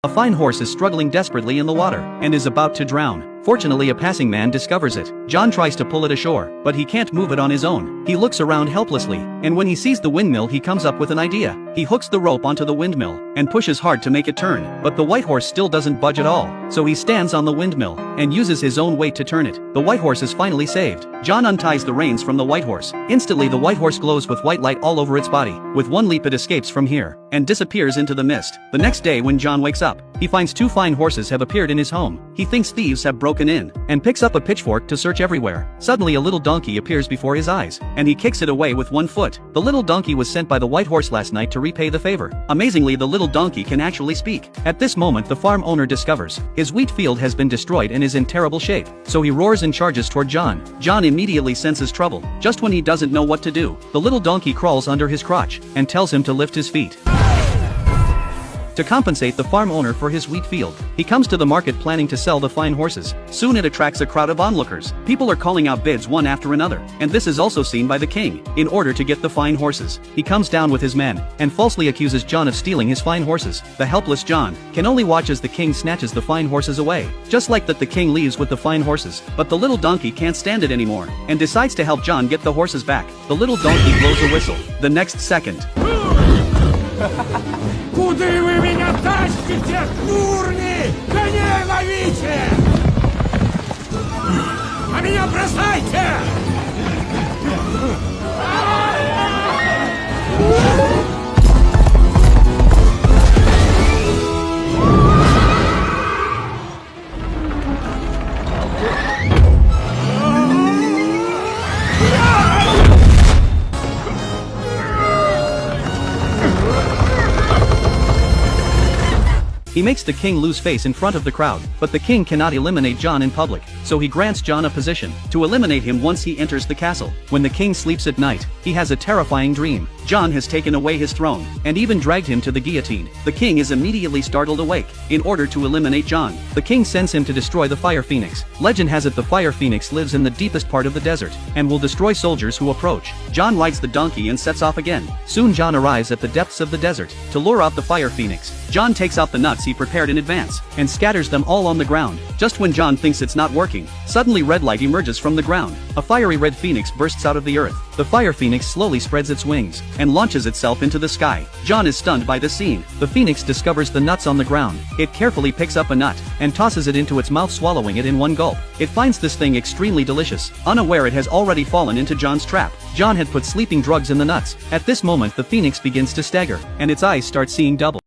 A fine horse is struggling desperately in the water, and is about to drown. Fortunately, a passing man discovers it. John tries to pull it ashore, but he can't move it on his own. He looks around helplessly, and when he sees the windmill he comes up with an idea. He hooks the rope onto the windmill, and pushes hard to make it turn, but the white horse still doesn't budge at all. So he stands on the windmill, and uses his own weight to turn it. The white horse is finally saved. John unties the reins from the white horse. Instantly the white horse glows with white light all over its body. With one leap it escapes from here, and disappears into the mist. The next day when John wakes up, he finds two fine horses have appeared in his home. He thinks thieves have broken in, and picks up a pitchfork to search everywhere. Suddenly a little donkey appears before his eyes, and he kicks it away with one foot. The little donkey was sent by the white horse last night to repay the favor. Amazingly, the little donkey can actually speak. At this moment the farm owner discovers his wheat field has been destroyed and is in terrible shape, so he roars and charges toward John. John immediately senses trouble. Just when he doesn't know what to do, the little donkey crawls under his crotch, and tells him to lift his feet. To compensate the farm owner for his wheat field, he comes to the market planning to sell the fine horses. Soon it attracts a crowd of onlookers. People are calling out bids one after another, and this is also seen by the king. In order to get the fine horses, he comes down with his men, and falsely accuses John of stealing his fine horses. The helpless John can only watch as the king snatches the fine horses away. Just like that, the king leaves with the fine horses, but the little donkey can't stand it anymore, and decides to help John get the horses back. The little donkey blows a whistle. The next second, Куды вы меня тащите, дурни? Коней ловите! А меня бросайте! he makes the king lose face in front of the crowd, but the king cannot eliminate John in public, so he grants John a position to eliminate him once he enters the castle. When the king sleeps at night, he has a terrifying dream. John has taken away his throne, and even dragged him to the guillotine. The king is immediately startled awake. In order to eliminate John, the king sends him to destroy the fire phoenix. Legend has it the fire phoenix lives in the deepest part of the desert, and will destroy soldiers who approach. John rides the donkey and sets off again. Soon John arrives at the depths of the desert. To lure out the fire phoenix, John takes out the nuts he prepared in advance, and scatters them all on the ground. Just when John thinks it's not working, suddenly red light emerges from the ground. A fiery red phoenix bursts out of the earth. The fire phoenix slowly spreads its wings, and launches itself into the sky. John is stunned by this scene. The phoenix discovers the nuts on the ground. It carefully picks up a nut, and tosses it into its mouth, swallowing it in one gulp. It finds this thing extremely delicious. Unaware it has already fallen into John's trap. John had put sleeping drugs in the nuts. At this moment the phoenix begins to stagger, and its eyes start seeing double.